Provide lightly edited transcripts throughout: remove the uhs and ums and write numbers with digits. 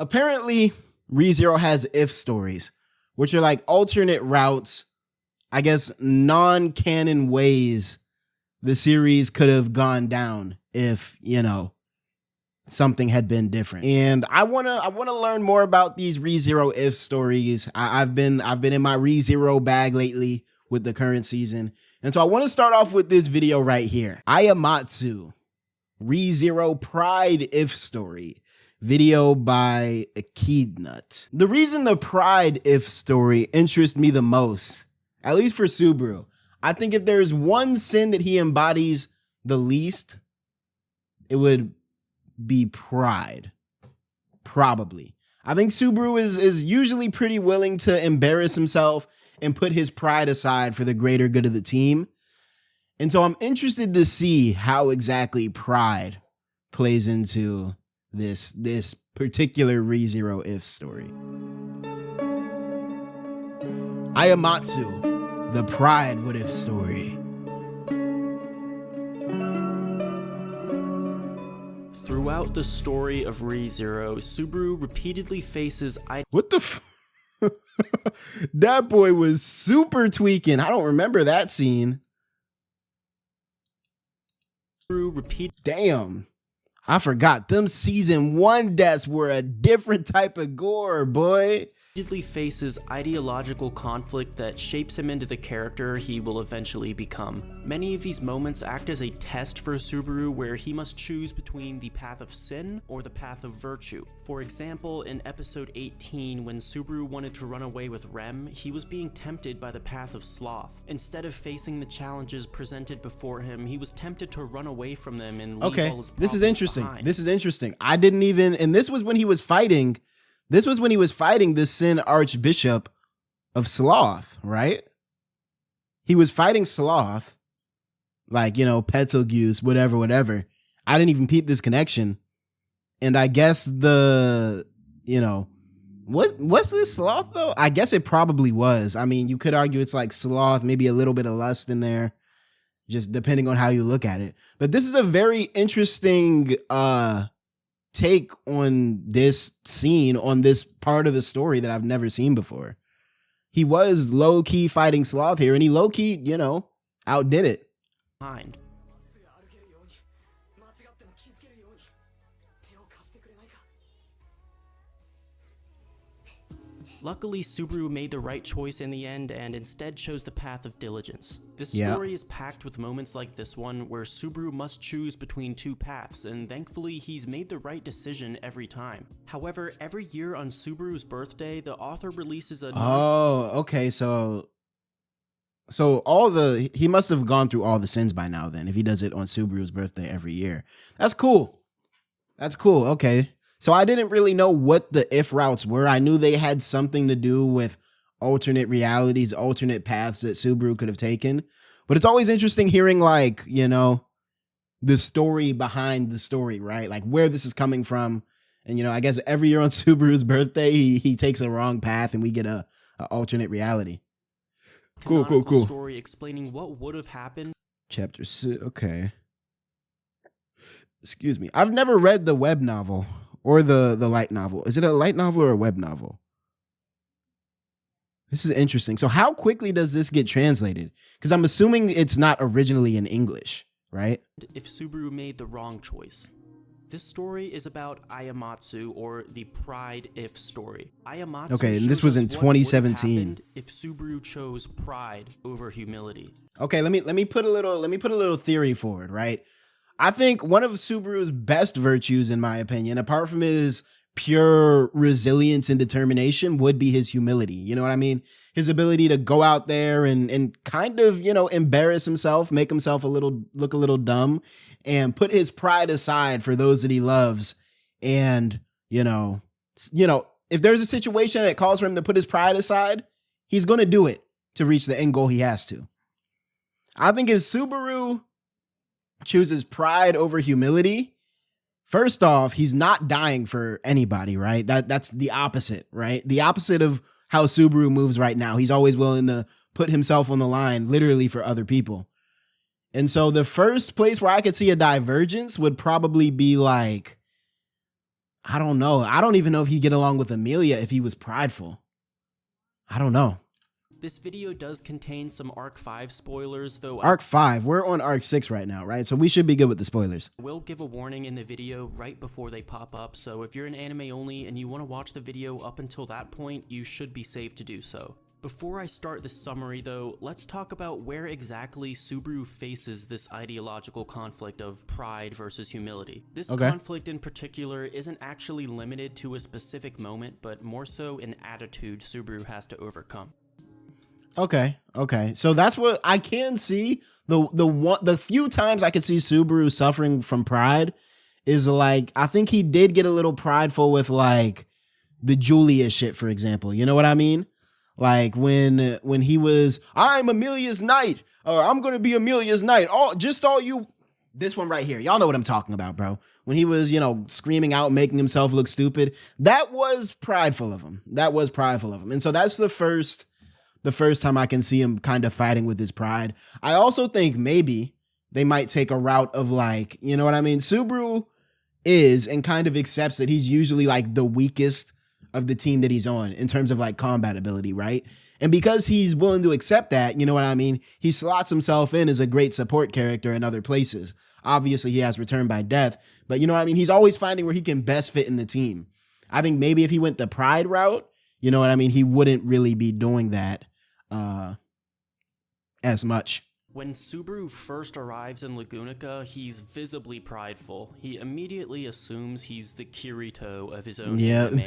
apparently ReZero has if stories, which are like alternate routes, I guess non-canon ways the series could have gone down if, you know, something had been different. And I wanna learn more about these ReZero if stories. I've been in my ReZero bag lately with the current season. And so I want to start off with this video right here. Ayamatsu, ReZero Pride if story. Video by Echidnut. The reason the Pride if story interests me the most, at least for Subaru, I think if there's one sin that he embodies the least, it would be pride. Probably. I think Subaru is usually pretty willing to embarrass himself and put his pride aside for the greater good of the team. And so I'm interested to see how exactly pride plays into this particular ReZero if story. Ayamatsu, the Pride what if story. Throughout the story of ReZero, Subaru repeatedly faces What the that boy was super tweaking. I don't remember that scene. Damn. I forgot them season 1 deaths were a different type of gore, boy. repeatedly faces ideological conflict that shapes him into the character he will eventually become. Many of these moments act as a test for Subaru where he must choose between the path of sin or the path of virtue. For example, in episode 18, when Subaru wanted to run away with Rem, he was being tempted by the path of sloth. Instead of facing the challenges presented before him, he was tempted to run away from them and leave all his problems this is interesting. behind. This is interesting. I didn't even, and this was when he was fighting. This was when he was fighting the Sin Archbishop of Sloth, right? He was fighting Sloth, like, you know, Betelgeuse, whatever. I didn't even peep this connection. And I guess the, you know, what's this Sloth though? I guess it probably was. I mean, you could argue it's like Sloth, maybe a little bit of lust in there, just depending on how you look at it. But this is a very interesting take on this scene, on this part of the story that I've never seen before. He was low-key fighting Sloth here, and he low-key, you know, outdid it. Behind. Luckily, Subaru made the right choice in the end and instead chose the path of diligence. This story is packed with moments like this one where Subaru must choose between two paths, and thankfully he's made the right decision every time. However, every year on Subaru's birthday, the author releases a okay, so he must have gone through all the sins by now then, if he does it on Subaru's birthday every year. That's cool. Okay. So I didn't really know what the if routes were. I knew they had something to do with alternate realities, alternate paths that Subaru could have taken. But it's always interesting hearing, like, you know, the story behind the story, right? Like where this is coming from. And, you know, I guess every year on Subaru's birthday, he takes a wrong path and we get a alternate reality. Cool. Story explaining what would have happened. Chapter 6. Okay. Excuse me. I've never read the web novel. Or the light novel. Is it a light novel or a web novel? This is interesting. So how quickly does this get translated? Because I'm assuming it's not originally in English, right? If Subaru made the wrong choice. This story is about Ayamatsu, or the Pride if story. Ayamatsu okay, and this was in 2017. If Subaru chose pride over humility. Okay, let me put a little theory forward, right? I think one of Subaru's best virtues, in my opinion, apart from his pure resilience and determination, would be his humility. You know what I mean? His ability to go out there and kind of, you know, embarrass himself, make himself look a little dumb, and put his pride aside for those that he loves. And, you know, if there's a situation that calls for him to put his pride aside, he's going to do it to reach the end goal he has to. I think if Subaru chooses pride over humility, first off, he's not dying for anybody, right? That's the opposite, right? The opposite of how Subaru moves right now. He's always willing to put himself on the line, literally, for other people. And so the first place where I could see a divergence would probably be like, I don't know. I don't even know if he'd get along with Amelia if he was prideful. I don't know. This video does contain some Arc 5 spoilers, though. Arc 5, we're on Arc 6 right now, right? So we should be good with the spoilers. I will give a warning in the video right before they pop up, so if you're an anime only and you want to watch the video up until that point, you should be safe to do so. Before I start this summary though, let's talk about where exactly Subaru faces this ideological conflict of pride versus humility. This conflict in particular isn't actually limited to a specific moment, but more so an attitude Subaru has to overcome. Okay. So that's what I can see. The few times I could see Subaru suffering from pride is like, I think he did get a little prideful with like the Julia shit, for example. You know what I mean? Like when he was, I'm Amelia's knight, or I'm going to be Amelia's knight. All you, this one right here. Y'all know what I'm talking about, bro. When he was, screaming out, making himself look stupid. That was prideful of him. And so that's the first time I can see him kind of fighting with his pride. I also think maybe they might take a route of like, you know what I mean? Subaru is and kind of accepts that he's usually like the weakest of the team that he's on in terms of like combat ability, right? And because he's willing to accept that, you know what I mean? He slots himself in as a great support character in other places. Obviously, he has Return by Death, but you know what I mean? He's always finding where he can best fit in the team. I think maybe if he went the pride route, you know what I mean? He wouldn't really be doing that as much. When Subaru first arrives in Lagunica, he's visibly prideful. He immediately assumes he's the Kirito of his own anime.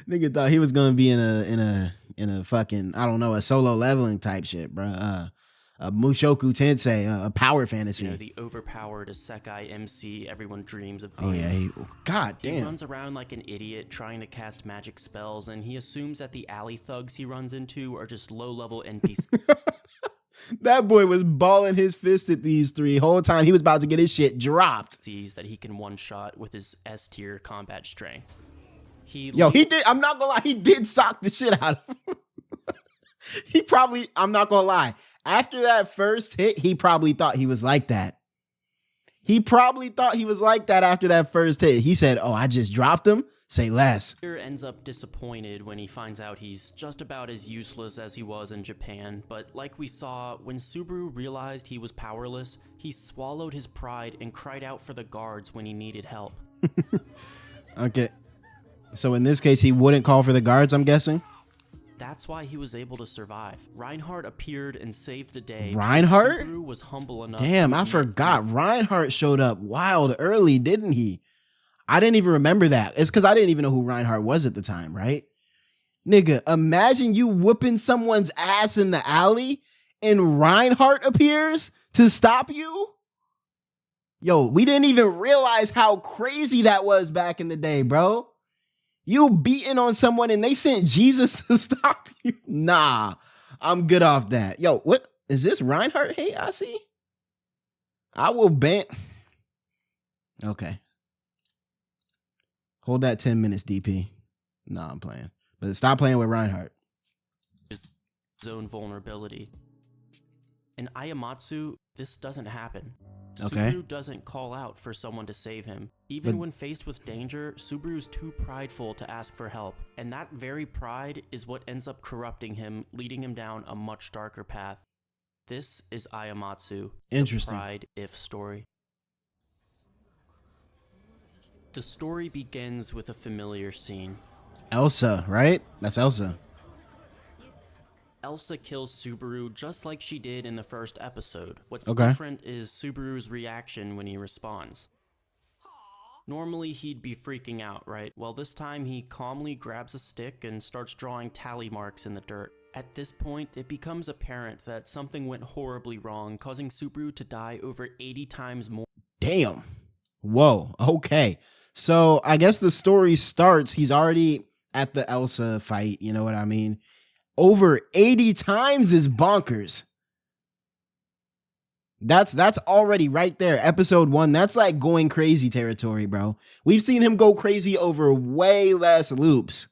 nigga thought he was gonna be in a fucking, I don't know, a solo leveling type shit, bro. A Mushoku Tensei, a power fantasy. The overpowered isekai MC everyone dreams of being. Oh yeah, God damn. He runs around like an idiot trying to cast magic spells, and he assumes that the alley thugs he runs into are just low-level NPCs. That boy was balling his fist at these three whole time. He was about to get his shit dropped. Sees that he can one-shot with his S-tier combat strength. He did. I'm not gonna lie. He did sock the shit out of him. I'm not gonna lie. After that first hit, he probably thought he was like that. After that first hit. He said, oh, I just dropped him? Say less. Peter ends up disappointed when he finds out he's just about as useless as he was in Japan, but like we saw, when Subaru realized he was powerless, he swallowed his pride and cried out for the guards when he needed help. Okay. So in this case, he wouldn't call for the guards, I'm guessing? That's why he was able to survive. Reinhardt appeared and saved the day. Reinhardt? Subaru was humble enough. Damn, I forgot. Reinhardt showed up wild early, didn't he? I didn't even remember that. It's because I didn't even know who Reinhardt was at the time, right? Nigga, imagine you whooping someone's ass in the alley and Reinhardt appears to stop you? Yo, we didn't even realize how crazy that was back in the day, bro. You beating on someone and they sent Jesus to stop you? Nah, I'm good off that. Yo, what is this Reinhardt hate I see? I will ban. Okay. Hold that 10 minutes, DP. Nah, I'm playing. But stop playing with Reinhardt. His own vulnerability. In Ayamatsu, this doesn't happen. Okay. Subaru doesn't call out for someone to save him. Even when faced with danger, Subaru's too prideful to ask for help. And that very pride is what ends up corrupting him, leading him down a much darker path. This is Ayamatsu, Interesting. the pride if story. The story begins with a familiar scene. Elsa, right? That's Elsa. Elsa kills Subaru just like she did in the first episode. What's different is Subaru's reaction when he responds. Normally he'd be freaking out, right? Well, this time he calmly grabs a stick and starts drawing tally marks in the dirt. At this point, it becomes apparent that something went horribly wrong, causing Subaru to die over 80 times more. Damn. Whoa. Okay. So I guess the story starts, he's already at the Elsa fight, you know what I mean? Over 80 times is bonkers. That's already right there. Episode 1, that's like going crazy territory, bro. We've seen him go crazy over way less loops.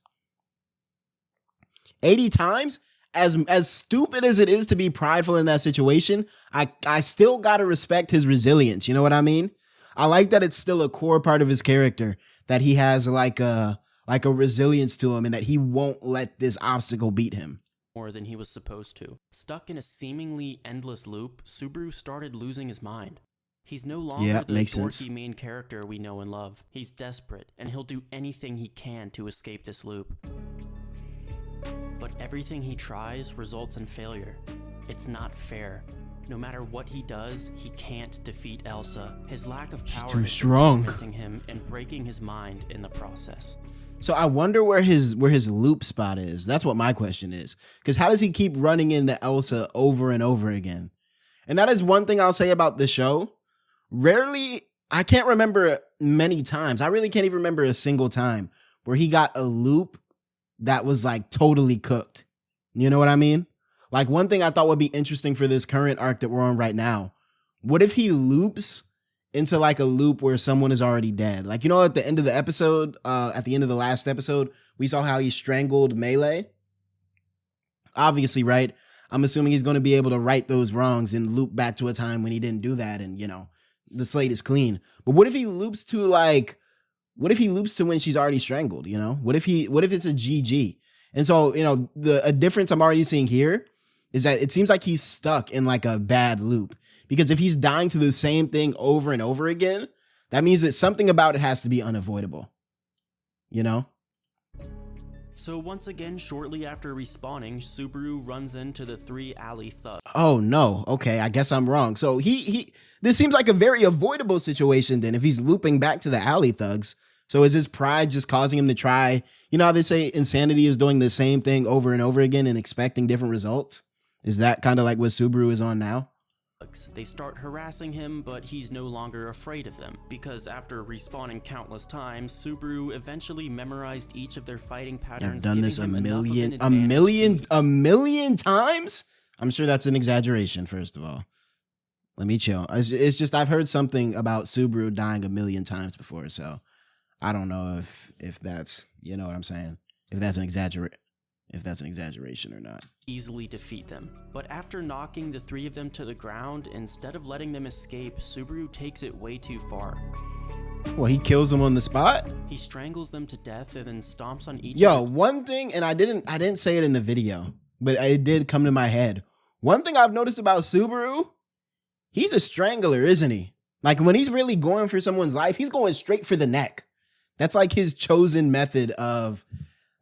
80 times? As stupid as it is to be prideful in that situation, I still gotta respect his resilience. You know what I mean? I like that it's still a core part of his character, that he has like a resilience to him and that he won't let this obstacle beat him. More than he was supposed to. Stuck in a seemingly endless loop, Subaru started losing his mind. He's no longer the dorky main character we know and love. He's desperate, and he'll do anything he can to escape this loop. But everything he tries results in failure. It's not fair. No matter what he does, he can't defeat 𝙏𝙖𝙡. His lack of power is preventing him and breaking his mind in the process. So I wonder where his loop spot is. That's what my question is. Because how does he keep running into 𝙏𝙏𝙡 over and over again? And that is one thing I'll say about the show. Rarely, I can't remember many times. I really can't even remember a single time where he got a loop that was like totally cooked. You know what I mean? Like one thing I thought would be interesting for this current arc that we're on right now. What if he loops into like a loop where someone is already dead? Like, you know, at the end of the episode, at the end of the last episode, we saw how he strangled Melee. Obviously, right? I'm assuming he's going to be able to right those wrongs and loop back to a time when he didn't do that. And, you know, the slate is clean. But what if he loops to like, what if he loops to when she's already strangled? You know, what if it's a GG? And so, you know, a difference I'm already seeing here is that it seems like he's stuck in like a bad loop, because if he's dying to the same thing over and over again, that means that something about it has to be unavoidable, you know? So once again, shortly after respawning, Subaru runs into the three alley thugs. Oh no, okay, I guess I'm wrong. So this seems like a very avoidable situation then if he's looping back to the alley thugs. So is his pride just causing him to try, you know how they say insanity is doing the same thing over and over again and expecting different results? Is that kind of like what Subaru is on now? They start harassing him, but he's no longer afraid of them, because after respawning countless times, Subaru eventually memorized each of their fighting patterns. I've done this a million times? I'm sure that's an exaggeration, first of all. Let me chill. It's just I've heard something about Subaru dying a million times before, so I don't know if that's, you know what I'm saying, if that's an exaggeration or not. Easily defeat them. But after knocking the three of them to the ground, instead of letting them escape, Subaru takes it way too far. Well, he kills them on the spot? He strangles them to death and then stomps on each of them. One thing, and I didn't say it in the video, but it did come to my head. One thing I've noticed about Subaru, he's a strangler, isn't he? Like when he's really going for someone's life, he's going straight for the neck. That's like his chosen method of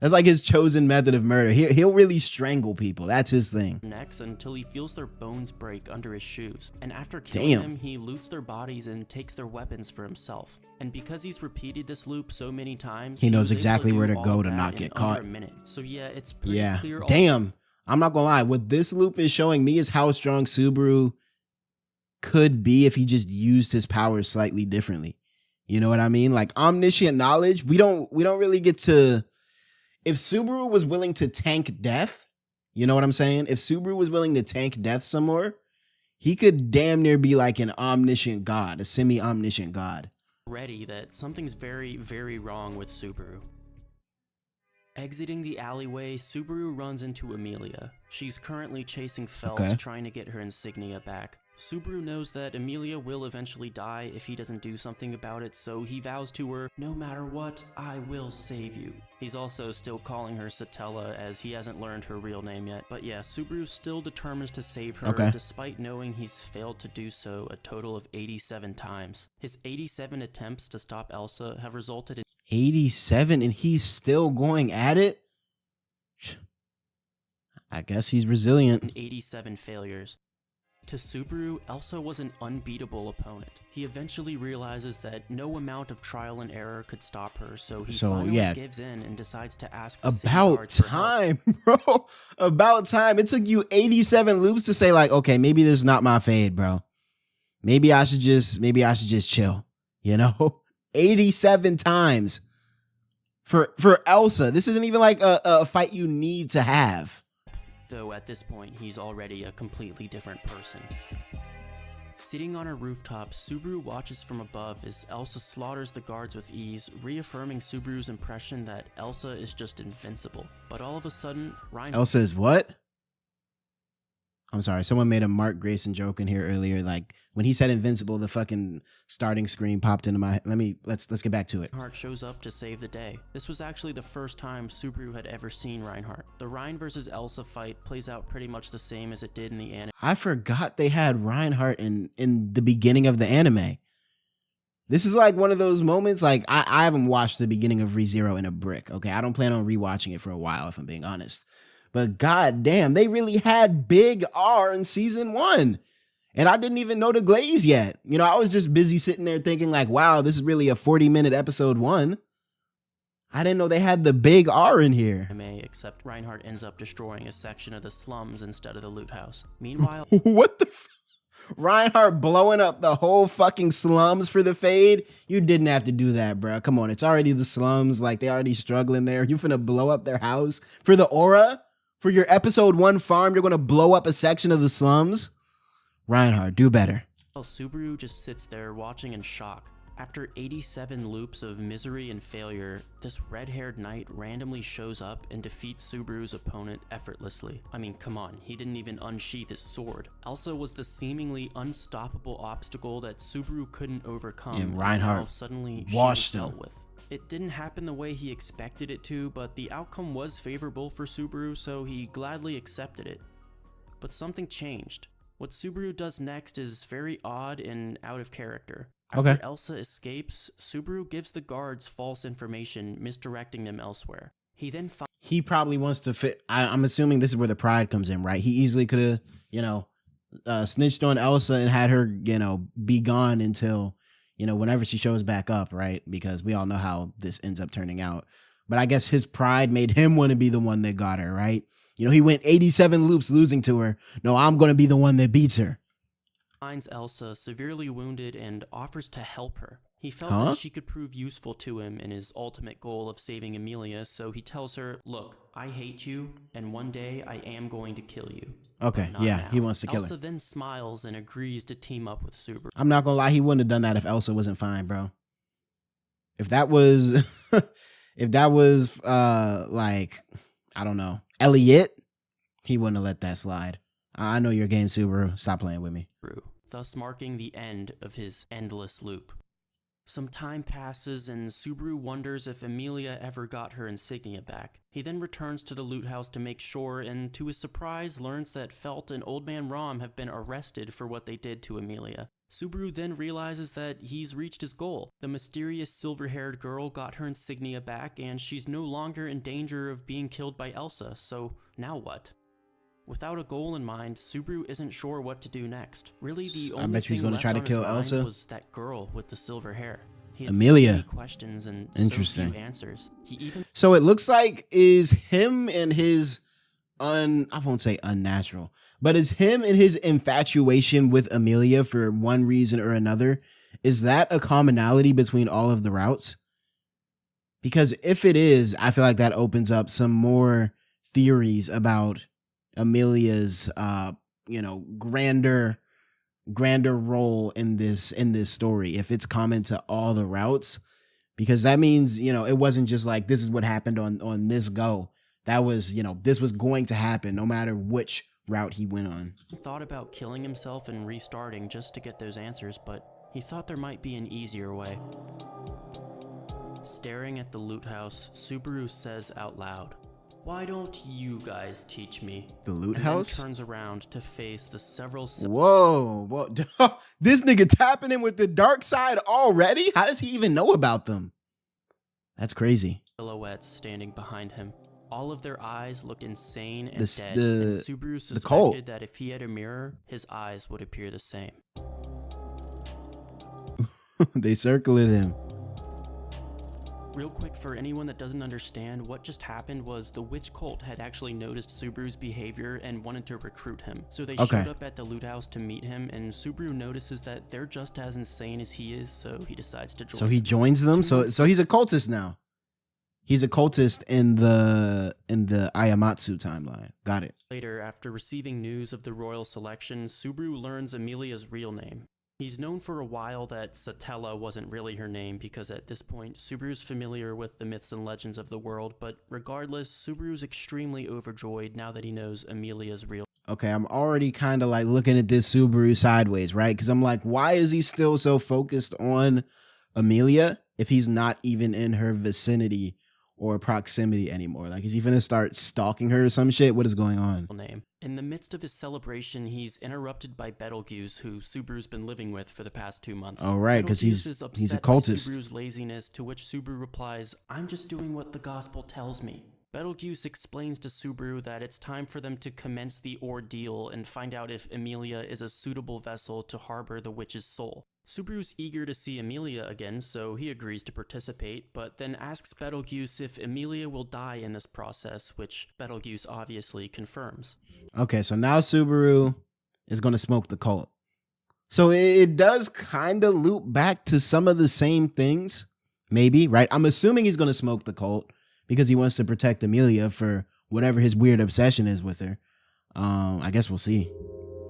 murder. He'll really strangle people. That's his thing. Necks until he feels their bones break under his shoes. And after killing them, he loots their bodies and takes their weapons for himself. And because he's repeated this loop so many times, he knows exactly where to go to not get caught. So yeah, it's pretty clear. Damn. I'm not gonna lie. What this loop is showing me is how strong Subaru could be if he just used his powers slightly differently. You know what I mean? Like omniscient knowledge, we don't really get to. If Subaru was willing to tank death, you know what I'm saying? If Subaru was willing to tank death some more, he could damn near be like an omniscient god, a semi-omniscient god. Ready that something's very, very wrong with Subaru. Exiting the alleyway, Subaru runs into Amelia. She's currently chasing Felt, trying to get her insignia back. Subaru knows that Amelia will eventually die if he doesn't do something about it, so he vows to her, "No matter what, I will save you." He's also still calling her Satella, as he hasn't learned her real name yet. But yeah, Subaru still determines to save her, despite knowing he's failed to do so a total of 87 times. His 87 attempts to stop 𝙏𝙏𝙡 have resulted in 87, and he's still going at it? I guess he's resilient. 87 failures. To Subaru, 𝙏𝙏𝙡 was an unbeatable opponent. He eventually realizes that no amount of trial and error could stop her, so he finally gives in and decides to ask the About time, bro. About time. It took you 87 loops to say like, okay, maybe this is not my fade, bro. Maybe I should just chill, you know? 87 times for 𝙏𝙏𝙡. This isn't even like a fight you need to have. Though at this point, he's already a completely different person. Sitting on a rooftop, Subaru watches from above as 𝙏𝙏𝙡 slaughters the guards with ease, reaffirming Subaru's impression that 𝙏𝙏𝙡 is just invincible. But all of a sudden, 𝙏𝙏𝙡 is what? I'm sorry. Someone made a Mark Grayson joke in here earlier. Like when he said invincible, the fucking starting screen popped into my. Let's get back to it. Reinhardt shows up to save the day. This was actually the first time Subaru had ever seen Reinhardt. The Rein versus Elsa fight plays out pretty much the same as it did in the anime. I forgot they had Reinhardt in the beginning of the anime. This is like one of those moments. Like I haven't watched the beginning of ReZero in a brick. Okay, I don't plan on rewatching it for a while, if I'm being honest. But goddamn, they really had Big R in season 1. And I didn't even know the glaze yet. You know, I was just busy sitting there thinking like, wow, this is really a 40-minute episode 1. I didn't know they had the Big R in here. Except Reinhardt ends up destroying a section of the slums instead of the loot house. Meanwhile, what the Reinhardt blowing up the whole fucking slums for the fade? You didn't have to do that, bro. Come on, it's already the slums. Like, they already struggling there. You finna blow up their house for the aura? For your episode 1 farm, you're gonna blow up a section of the slums? Reinhardt, do better. Subaru just sits there watching in shock. After 87 loops of misery and failure, this red-haired knight randomly shows up and defeats Subaru's opponent effortlessly. I mean, come on, he didn't even unsheath his sword. Elsa was the seemingly unstoppable obstacle that Subaru couldn't overcome, and Reinhardt now suddenly washed dealt with. It didn't happen the way he expected it to, but the outcome was favorable for Subaru, so he gladly accepted it. But something changed. What Subaru does next is very odd and out of character. After Elsa escapes, Subaru gives the guards false information, misdirecting them elsewhere. He probably wants to fit. I'm assuming this is where the pride comes in, right? He easily could have, snitched on Elsa and had her, be gone until, whenever she shows back up, right? Because we all know how this ends up turning out. But I guess his pride made him want to be the one that got her, right? He went 87 loops losing to her. No, I'm going to be the one that beats her. Finds Elsa severely wounded and offers to help her. He felt that she could prove useful to him in his ultimate goal of saving Emilia, so he tells her, look, I hate you, and one day I am going to kill you. Okay, yeah, now. He wants to kill her. Elsa then smiles and agrees to team up with Subaru. I'm not gonna lie, he wouldn't have done that if Elsa wasn't fine, bro. If that was, like, I don't know, Elliot, he wouldn't have let that slide. I know your game, Subaru. Stop playing with me. Thus marking the end of his endless loop. Some time passes and Subaru wonders if Emilia ever got her insignia back. He then returns to the loot house to make sure, and to his surprise learns that Felt and Old Man Rom have been arrested for what they did to Emilia. Subaru then realizes that he's reached his goal. The mysterious silver-haired girl got her insignia back, and she's no longer in danger of being killed by Elsa, so now what? Without a goal in mind, Subaru isn't sure what to do next. Really, the only thing left try to on kill his mind Elsa was that girl with the silver hair. He had Amelia. So many questions and so few answers. So it looks like is him and his I won't say unnatural, but is him and his infatuation with Emilia for one reason or another, is that a commonality between all of the routes? Because if it is, I feel like that opens up some more theories about Emilia's grander role in this story, if it's common to all the routes, because that means it wasn't just like this is what happened on this go. That was this was going to happen no matter which route he went on. He thought about killing himself and restarting just to get those answers, but he thought there might be an easier way. Staring at the loot house, Subaru says out loud, "Why don't you guys teach me?" The loot and house? Then turns around to face the several... Whoa. This nigga tapping in with the dark side already? How does he even know about them? That's crazy. Silhouettes standing behind him. All of their eyes looked insane and dead, and Subaru suspected that if he had a mirror, his eyes would appear the same. They circled him. Real quick, for anyone that doesn't understand, what just happened was the witch cult had actually noticed Subaru's behavior and wanted to recruit him. So they showed up at the loot house to meet him, and Subaru notices that they're just as insane as he is, so he decides to join. So he joins them? So he's a cultist now. He's a cultist in the Ayamatsu timeline. Got it. Later, after receiving news of the royal selection, Subaru learns Emilia's real name. He's known for a while that Satella wasn't really her name because at this point, Subaru's familiar with the myths and legends of the world, but regardless, Subaru's extremely overjoyed now that he knows Emilia's real. Okay, I'm already kind of like looking at this Subaru sideways, right? Because I'm like, why is he still so focused on Amelia if he's not even in her vicinity or proximity anymore? Like, is he gonna start stalking her or some shit? What is going on? Name. In the midst of his celebration, he's interrupted by Betelgeuse, who Subaru's been living with for the past 2 months. All right, because Betelgeuse he's is a upset by cultist. Subaru's laziness, to which Subaru replies, "I'm just doing what the gospel tells me." Betelgeuse explains to Subaru that it's time for them to commence the ordeal and find out if Amelia is a suitable vessel to harbor the witch's soul. Subaru's eager to see Amelia again, so he agrees to participate, but then asks Betelgeuse if Amelia will die in this process, which Betelgeuse obviously confirms. Okay, so now Subaru is going to smoke the cult. So it does kind of loop back to some of the same things, maybe, right? I'm assuming he's going to smoke the cult because he wants to protect Amelia for whatever his weird obsession is with her. I guess we'll see.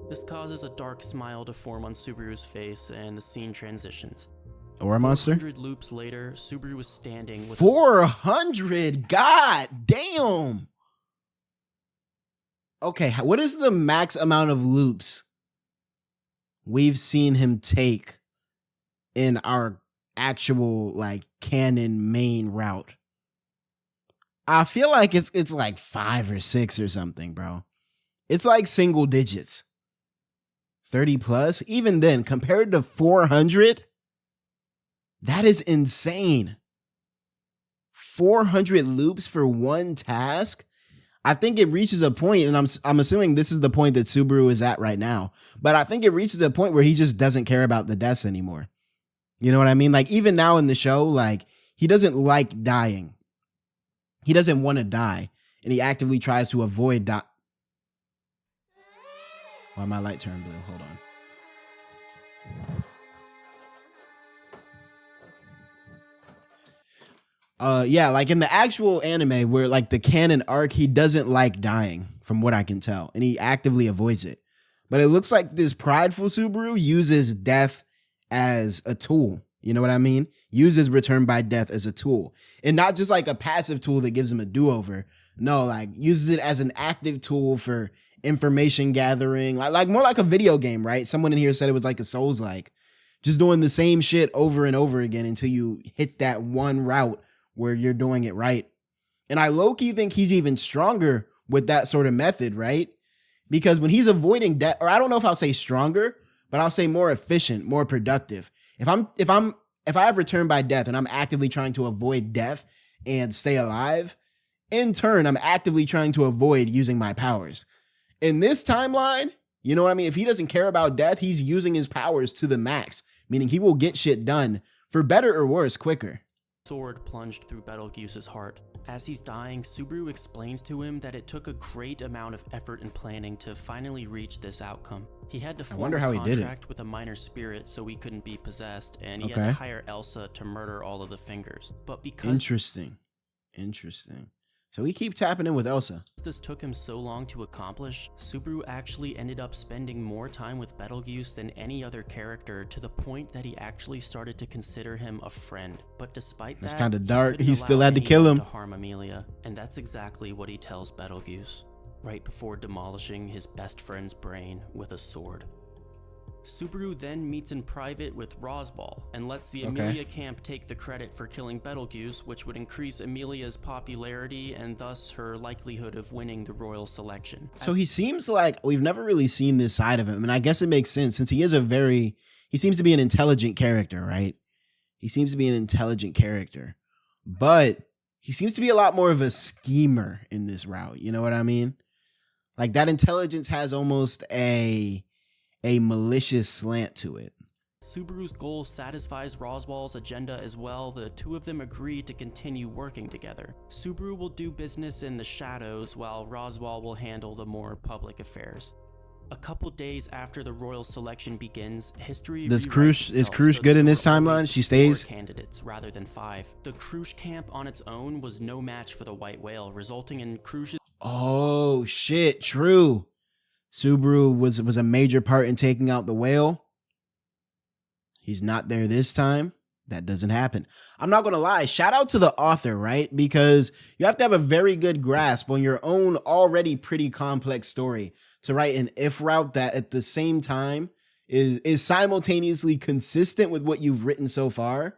This causes a dark smile to form on Subaru's face, and the scene transitions. Or a monster? 400 loops later, Subaru is standing with 400? God damn! Okay, what is the max amount of loops we've seen him take in our actual, like, canon main route? I feel like it's like 5 or 6 or something, bro. It's like single digits. 30 plus? Even then, compared to 400, that is insane. 400 loops for one task? I think it reaches a point, and I'm assuming this is the point that Subaru is at right now, but I think it reaches a point where he just doesn't care about the deaths anymore. You know what I mean? Like, even now in the show, like, he doesn't like dying. He doesn't want to die, and he actively tries to avoid dying. Why my light turned blue? Hold on. Yeah, like in the actual anime where like the canon arc, he doesn't like dying from what I can tell, and he actively avoids it. But it looks like this prideful Subaru uses death as a tool. You know what I mean? Uses return by death as a tool, and not just like a passive tool that gives him a do-over. No, like uses it as an active tool for information gathering, like more like a video game, right? Someone in here said it was like a Souls-like, just doing the same shit over and over again until you hit that one route where you're doing it right. And I low-key think he's even stronger with that sort of method, right? Because when he's avoiding death, or I don't know if I'll say stronger, but I'll say more efficient, more productive. If I have return by death and I'm actively trying to avoid death and stay alive, in turn, I'm actively trying to avoid using my powers. In this timeline, you know what I mean? If he doesn't care about death, he's using his powers to the max, meaning he will get shit done, for better or worse, quicker. Sword plunged through Betelgeuse's heart. As he's dying, Subaru explains to him that it took a great amount of effort and planning to finally reach this outcome. He had to form a contract with a minor spirit so he couldn't be possessed, and he had to hire Elsa to murder all of the fingers. But because Interesting. So we keep tapping in with Elsa. This took him so long to accomplish, Subaru actually ended up spending more time with Betelgeuse than any other character, to the point that he actually started to consider him a friend. But despite that, it's kind of dark. He still had to kill him to harm Amelia, and that's exactly what he tells Betelgeuse, right before demolishing his best friend's brain with a sword. Subaru then meets in private with Rosbal and lets the Amelia camp take the credit for killing Betelgeuse, which would increase Amelia's popularity and thus her likelihood of winning the royal selection. So he seems like we've never really seen this side of him, and I guess it makes sense since he seems to be an intelligent character, right? He seems to be an intelligent character, but he seems to be a lot more of a schemer in this route. You know what I mean? Like that intelligence has almost a malicious slant to it. Subaru's goal satisfies Roswal's agenda as well. The two of them agree to continue working together. Subaru will do business in the shadows while Roswal will handle the more public affairs. A couple days after the royal selection begins, history is Krush good in this timeline? She stays? Candidates rather than 5. The Krush camp on its own was no match for the White Whale, resulting in Krush's— Oh shit, true. Subaru was a major part in taking out the whale. He's not there this time. That doesn't happen. I'm not going to lie. Shout out to the author, right? Because you have to have a very good grasp on your own already pretty complex story to write an if route that at the same time is simultaneously consistent with what you've written so far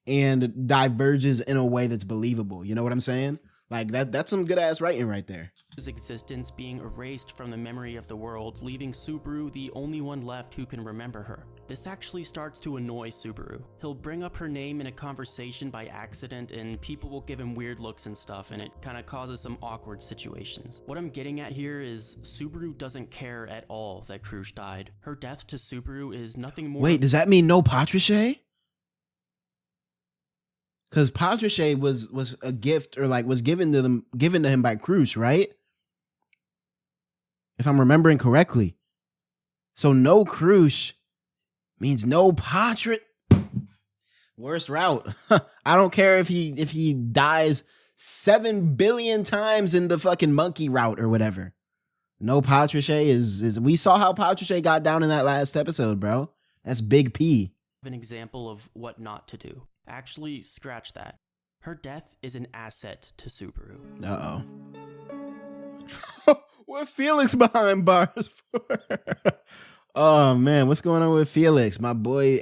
and diverges in a way that's believable. You know what I'm saying? Like that's some good ass writing right there. His existence being erased from the memory of the world, leaving Subaru the only one left who can remember her. This actually starts to annoy Subaru. He'll bring up her name in a conversation by accident and people will give him weird looks and stuff, and it kind of causes some awkward situations. What I'm getting at here is Subaru doesn't care at all that 𝙏𝙖𝙡 died. Her death to Subaru is nothing more— Wait, does that mean no 𝙏𝙖𝙡? Because 𝙏𝙖𝙡 was a gift, or like was given to him by 𝙏𝙖𝙡, right? If I'm remembering correctly. So no 𝙏𝙗 means no 𝙏𝙖𝙡. Worst route. I don't care if he dies 7 billion times in the fucking monkey route or whatever. No 𝙏𝙖𝙡 is we saw how 𝙏𝙖𝙡 got down in that last episode, bro. That's big P. An example of what not to do. Actually, scratch that. Her death is an asset to Subaru. Uh-oh. What Felix behind bars for? Oh man, what's going on with Felix? My boy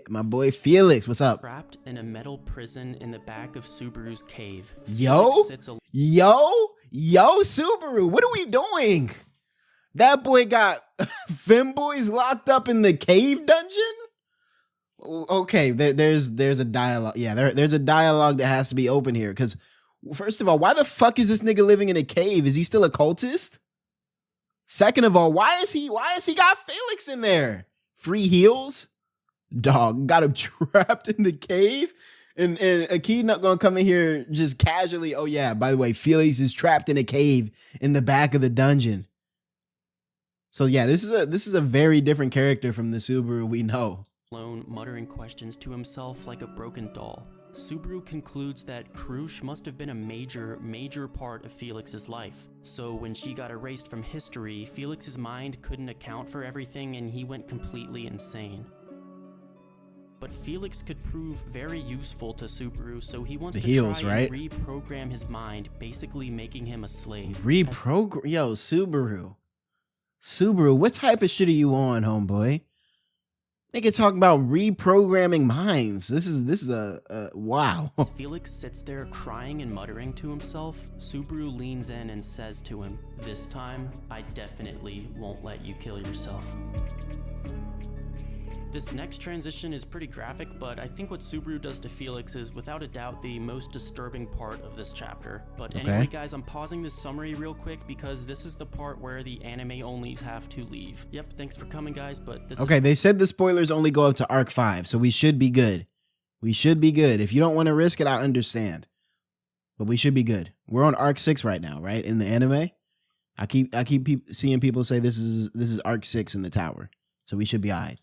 Felix, what's up? Trapped in a metal prison in the back of Subaru's cave. Yo, Subaru, what are we doing? That boy got femboys locked up in the cave dungeon? Okay, there's a dialogue. Yeah, there's a dialogue that has to be open here. Because first of all, why the fuck is this nigga living in a cave? Is he still a cultist? Second of all, why is he got Felix in there? Free heals? Dog, got him trapped in the cave? And Echidnut gonna come in here just casually. Oh yeah, by the way, Felix is trapped in a cave in the back of the dungeon. So yeah, this is a very different character from the Subaru we know. Alone, muttering questions to himself like a broken doll. Subaru concludes that 𝙏𝙗 must have been a major part of Felix's life. So when she got erased from history, Felix's mind couldn't account for everything and he went completely insane. But Felix could prove very useful to Subaru, so he wants to try and reprogram his mind, basically making him a slave. Yo, Subaru, what type of shit are you on, homeboy? Nigga talking about reprogramming minds. This is a wow. As Felix sits there crying and muttering to himself, Subaru leans in and says to him, "This time, I definitely won't let you kill yourself." This next transition is pretty graphic, but I think what Subaru does to Felix is without a doubt the most disturbing part of this chapter. But anyway, guys, I'm pausing this summary real quick because this is the part where the anime onlys have to leave. Yep, thanks for coming, guys, but this Okay, they said the spoilers only go up to Arc 5, so we should be good. We should be good. If you don't want to risk it, I understand. But we should be good. We're on Arc 6 right now, right? In the anime. I keep seeing people say this is Arc 6 in the tower. So we should be all right.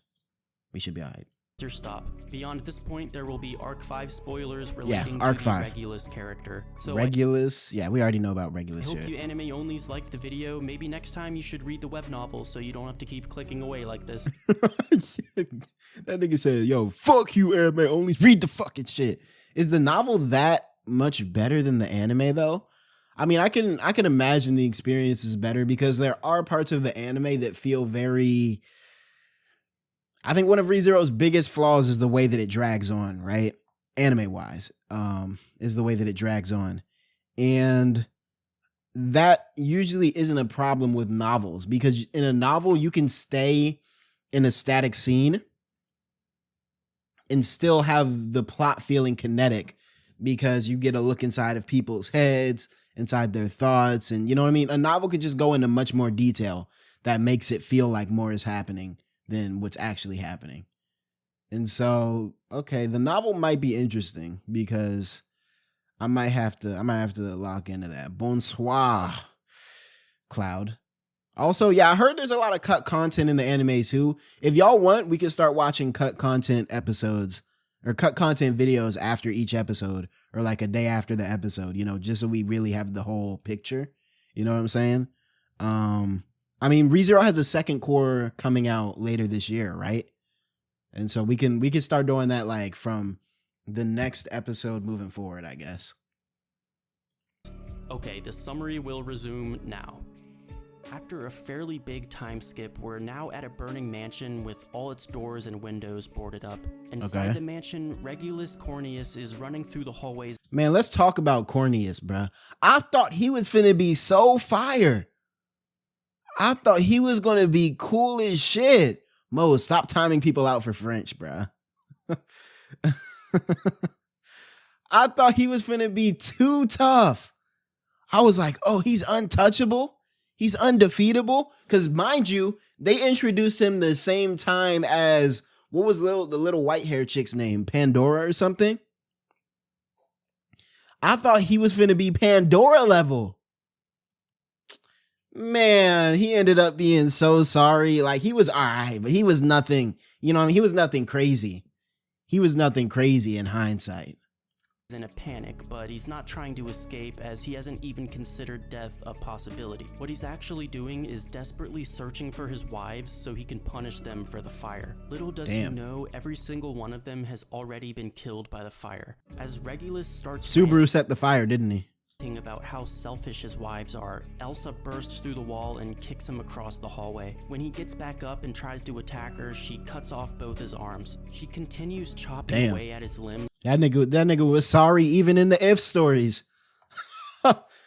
We should be all right. Stop. Beyond this point, there will be Arc 5 spoilers relating Arc to 5. the Regulus character. So Regulus, yeah, we already know about Regulus. I hope you anime onlys liked the video. Maybe next time you should read the web novel so you don't have to keep clicking away like this. That nigga said, yo, fuck you anime onlys, read the fucking shit. Is the novel that much better than the anime though? I mean, I can imagine the experience is better because there are parts of the anime that feel very... I think one of ReZero's biggest flaws is the way that it drags on, right? Anime-wise, is the way that it drags on. And that usually isn't a problem with novels because in a novel, you can stay in a static scene and still have the plot feeling kinetic because you get a look inside of people's heads, inside their thoughts. And you know what I mean? A novel could just go into much more detail that makes it feel like more is happening than what's actually happening. And so, okay, the novel might be interesting because I might have to lock into that. Bonsoir, Cloud. Also, yeah, I heard there's a lot of cut content in the anime too. If y'all want, we can start watching cut content episodes or cut content videos after each episode or like a day after the episode, you know, just so we really have the whole picture. You know what I'm saying? I mean, ReZero has a second core coming out later this year, right? And so we can start doing that like from the next episode moving forward, I guess. Okay, the summary will resume now. After a fairly big time skip, we're now at a burning mansion with all its doors and windows boarded up. Inside the mansion, Regulus Corneus is running through the hallways. Man, let's talk about Corneus, bruh. I thought he was finna be so fire. I thought he was gonna be cool as shit. Mo, stop timing people out for French, bruh. I thought he was finna be too tough. I was like, oh, he's untouchable. He's undefeatable. Because mind you, they introduced him the same time as, what was the little white hair chick's name? Pandora or something? I thought he was finna be Pandora level. Man, he ended up being so sorry. Like, he was all right, but he was nothing, you know what I mean? He was nothing crazy. He was nothing crazy in hindsight. In a panic, but he's not trying to escape as he hasn't even considered death a possibility. What he's actually doing is desperately searching for his wives so he can punish them for the fire. Little does he know, every single one of them has already been killed by the fire. As Regulus starts Subaru set the fire, didn't he? About how selfish his wives are, Elsa bursts through the wall and kicks him across the hallway. When he gets back up and tries to attack her, she cuts off both his arms. She continues chopping away at his limbs. That nigga was sorry even in the if stories.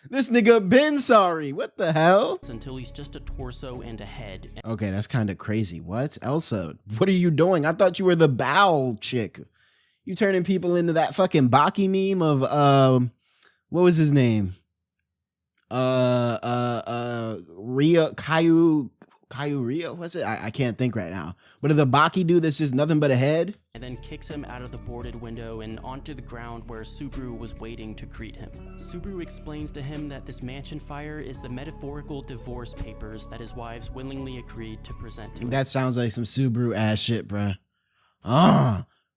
This nigga been sorry. What the hell? Until he's just a torso and a head. Okay, that's kind of crazy. What? Elsa, what are you doing? I thought you were the bowel chick. You turning people into that fucking Baki meme of what was his name? Ria Caillou Ria, what's it? I can't think right now. But the Baki dude that's just nothing but a head. And then kicks him out of the boarded window and onto the ground where Subaru was waiting to greet him. Subaru explains to him that this mansion fire is the metaphorical divorce papers that his wives willingly agreed to present to him. That sounds like some Subaru ass shit, bruh.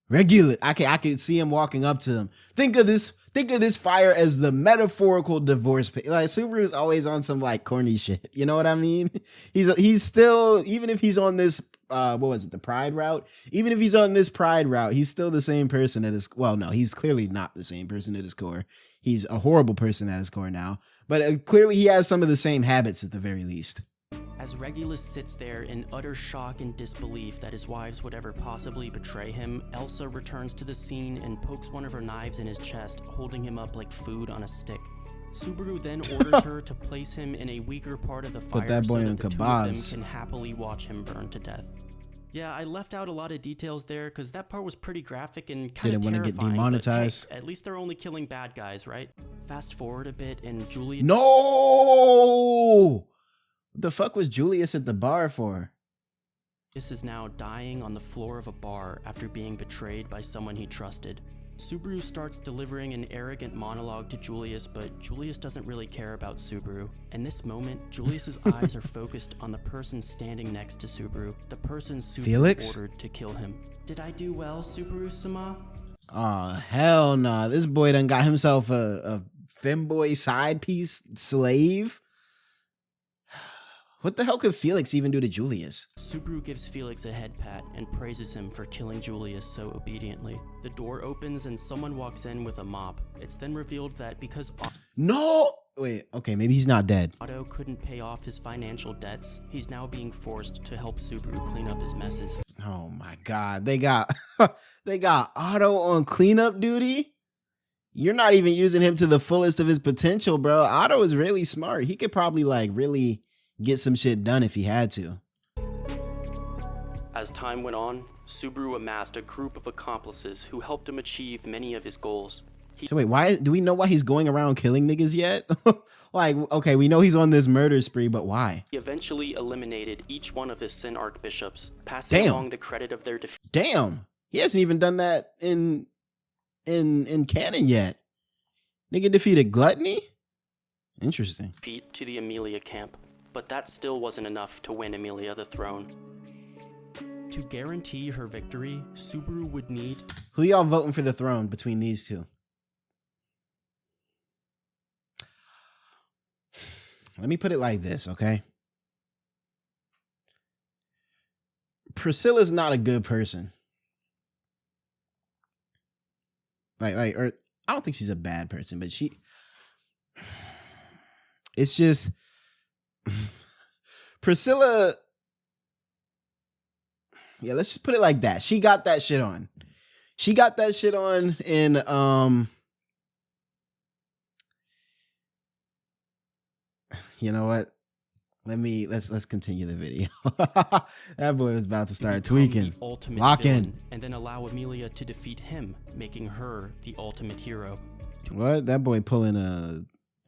Regulus. I can see him walking up to him. Think of this fire as the metaphorical divorce. Like, Subaru's always on some like corny shit. You know what I mean? He's still, even if he's on this what was it, the Pride route? Even if he's on this Pride route, he's still the same person at his, well, no, he's clearly not the same person at his core. He's a horrible person at his core now. But clearly he has some of the same habits at the very least. As Regulus sits there in utter shock and disbelief that his wives would ever possibly betray him, Elsa returns to the scene and pokes one of her knives in his chest, holding him up like food on a stick. Subaru then orders her to place him in a weaker part of the fire. Put that boy so on that the two of them kebabs. can happily watch him burn to death. Yeah, I left out a lot of details there because that part was pretty graphic and kind of terrifying. Didn't want to get demonetized. But hey, at least they're only killing bad guys, right? Fast forward a bit and Julius... No! What the fuck was Julius at the bar for? This is now dying on the floor of a bar after being betrayed by someone he trusted. Subaru starts delivering an arrogant monologue to Julius, but Julius doesn't really care about Subaru. In this moment, Julius's eyes are focused on the person standing next to Subaru, the person Subaru Felix? ordered to kill him. Did I do well, Subaru-sama? Oh, hell nah. This boy done got himself a femboy side piece slave. What the hell could Felix even do to Julius? Subaru gives Felix a head pat and praises him for killing Julius so obediently. The door opens and someone walks in with a mop. It's then revealed that because No! Wait, okay, maybe he's not dead. Otto couldn't pay off his financial debts, he's now being forced to help Subaru clean up his messes. Oh my god, they got Otto on cleanup duty? You're not even using him to the fullest of his potential, bro. Otto is really smart. He could probably like really get some shit done if he had to. As time went on, Subaru amassed a group of accomplices who helped him achieve many of his goals. So wait, why do we know why he's going around killing niggas yet? Like, okay, we know he's on this murder spree, but why? He eventually eliminated each one of his Sin archbishops, passing along the credit of their defeat. Damn, he hasn't even done that in canon yet. Nigga defeated Gluttony? Interesting. To the Amelia camp. But that still wasn't enough to win Amelia the throne. To guarantee her victory, Subaru would need... Who y'all voting for the throne between these two? Let me put it like this, okay? Priscilla's not a good person. or I don't think she's a bad person, but it's just Priscilla. Yeah, let's just put it like that. She got that shit on. She got that shit on in you know what? Let's continue the video. That boy was about to start tweaking. Lock in. And then allow Amelia to defeat him, making her the ultimate hero. What? That boy pulling a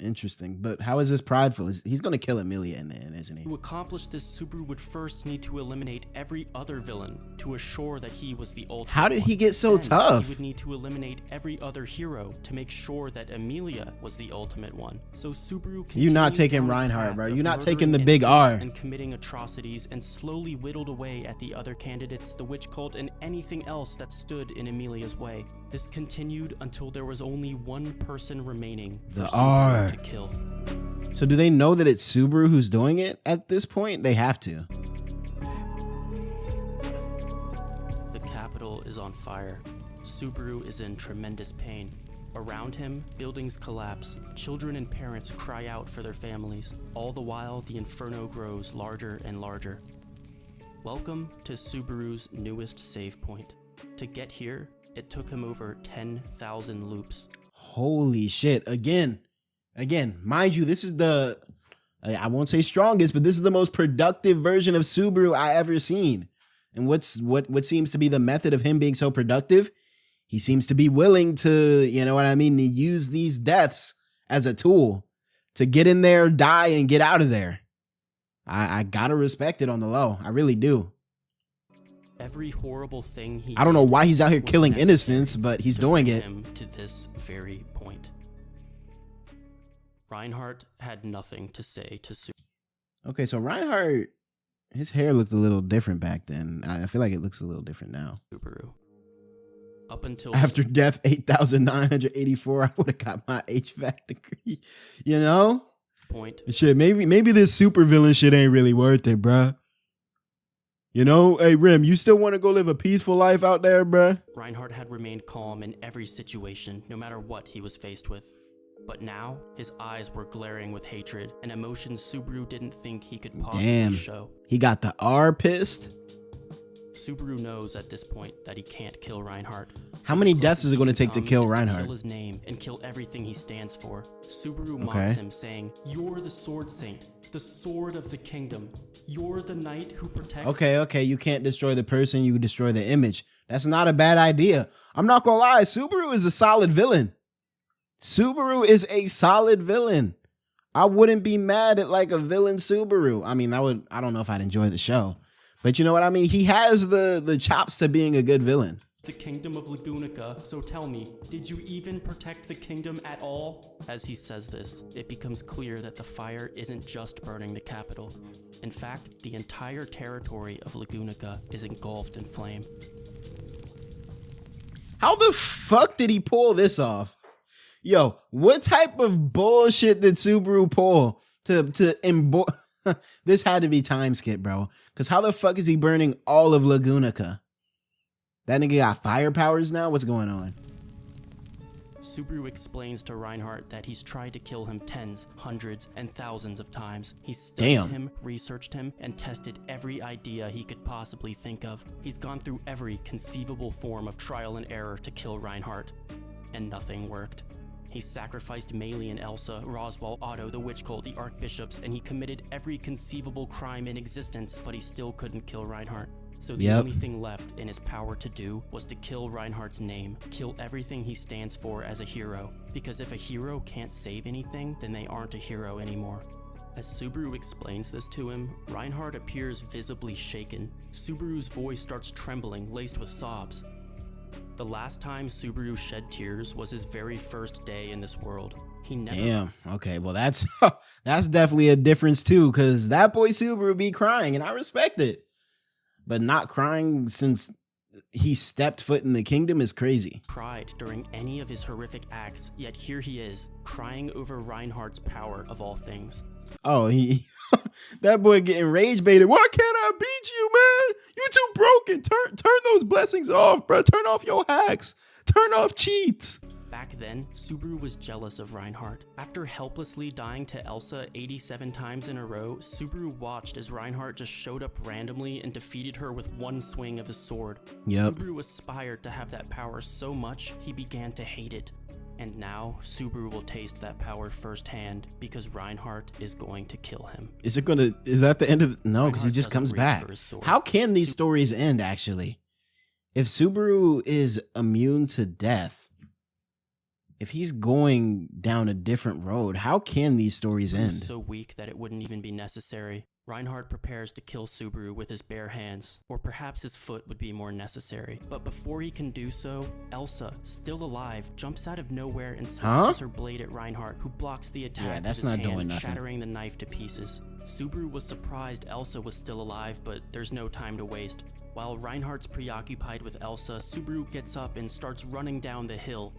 interesting. But how is this prideful? He's gonna kill Amelia in the end, isn't he? To accomplish this, Subaru would first need to eliminate every other villain to assure that he was the ultimate. How did he get so tough? He would need to eliminate every other hero to make sure that Amelia was the ultimate one. So Subaru You not taking Reinhardt, bro. You're not taking the big R. And committing atrocities, and slowly whittled away at the other candidates, the witch cult, and anything else that stood in Amelia's way. This continued until there was only one person remaining for The Subaru R to kill. So do they know that it's Subaru who's doing it at this point? They have to. The capital is on fire. Subaru is in tremendous pain. Around him, buildings collapse. Children and parents cry out for their families. All the while, the inferno grows larger and larger. Welcome to Subaru's newest save point. To get here, it took him over 10,000 loops. Holy shit. Again, mind you, this is I won't say strongest, but this is the most productive version of Subaru I ever seen. And what seems to be the method of him being so productive? He seems to be willing to, you know what I mean, to use these deaths as a tool to get in there, die, and get out of there. I gotta respect it on the low. I really do. Every horrible thing he I don't know did why he's out here was killing necessary innocents, but he's to doing bring it. him to this very point. Reinhardt had nothing to say to Subaru. Okay, so Reinhardt, his hair looked a little different back then. I feel like it looks a little different now. Up until After death 8,984, I would have got my HVAC degree. You know? point, Shit, maybe this supervillain shit ain't really worth it, bruh. You know, hey Rim, you still want to go live a peaceful life out there, bruh? Reinhardt had remained calm in every situation, no matter what he was faced with. But now, his eyes were glaring with hatred, an emotion Subaru didn't think he could possibly show. He got the R pissed? Subaru knows at this point that he can't kill Reinhardt. How many deaths is it going to take to kill Reinhardt? Kill his name and kill everything he stands for. Subaru mocks him, saying, "You're the Sword Saint, the sword of the kingdom. You're the knight who protects." Okay, you can't destroy the person, you destroy the image. That's not a bad idea. I'm not gonna lie, Subaru is a solid villain. Subaru is a solid villain. I wouldn't be mad at like a villain Subaru. I mean, I don't know if I'd enjoy the show. But you know what I mean? He has the chops to being a good villain. The kingdom of 𝙏𝙖𝙡, so tell me, did you even protect the kingdom at all? As he says this, it becomes clear that the fire isn't just burning the capital. In fact, the entire territory of 𝙏𝙏𝙡 is engulfed in flame. How the fuck did he pull this off? Yo, what type of bullshit did Subaru pull to this had to be time skip, bro. Because how the fuck is he burning all of 𝙏𝙏𝙡? That nigga got fire powers now? What's going on? Subaru explains to Reinhardt that he's tried to kill him tens, hundreds, and thousands of times. He's studied him, researched him, and tested every idea he could possibly think of. He's gone through every conceivable form of trial and error to kill Reinhardt, and nothing worked. He sacrificed Meili and Elsa, Roswaal, Otto, the witch cult, the archbishops, and he committed every conceivable crime in existence, but he still couldn't kill Reinhardt. So the only thing left in his power to do was to kill Reinhardt's name, kill everything he stands for as a hero. Because if a hero can't save anything, then they aren't a hero anymore. As Subaru explains this to him, Reinhardt appears visibly shaken. Subaru's voice starts trembling, laced with sobs. The last time Subaru shed tears was his very first day in this world. He never— Damn. Okay, well that's definitely a difference too, because that boy Subaru be crying, and I respect it. But not crying since he stepped foot in the kingdom is crazy. Cried during any of his horrific acts, yet here he is, crying over Reinhardt's power of all things. Oh, that boy getting rage baited. Why can't I beat you, man? You too broken. Turn those blessings off, bro. Turn off your hacks. Turn off cheats. Back then, Subaru was jealous of Reinhardt. After helplessly dying to Elsa 87 times in a row, Subaru watched as Reinhardt just showed up randomly and defeated her with one swing of his sword. Yep. Subaru aspired to have that power so much, he began to hate it. And now, Subaru will taste that power firsthand because Reinhardt is going to kill him. Is that the end of no, because he just comes reach back. for his sword. How can these stories end, actually? If Subaru is immune to death, if he's going down a different road, how can these stories end? He's so weak that it wouldn't even be necessary. Reinhardt prepares to kill Subaru with his bare hands, or perhaps his foot would be more necessary. But before he can do so, Elsa, still alive, jumps out of nowhere and slashes her blade at Reinhardt, who blocks the attack Yeah, that's with his not doing hand, nothing. shattering the knife to pieces. Subaru was surprised Elsa was still alive, but there's no time to waste. While Reinhardt's preoccupied with Elsa, Subaru gets up and starts running down the hill.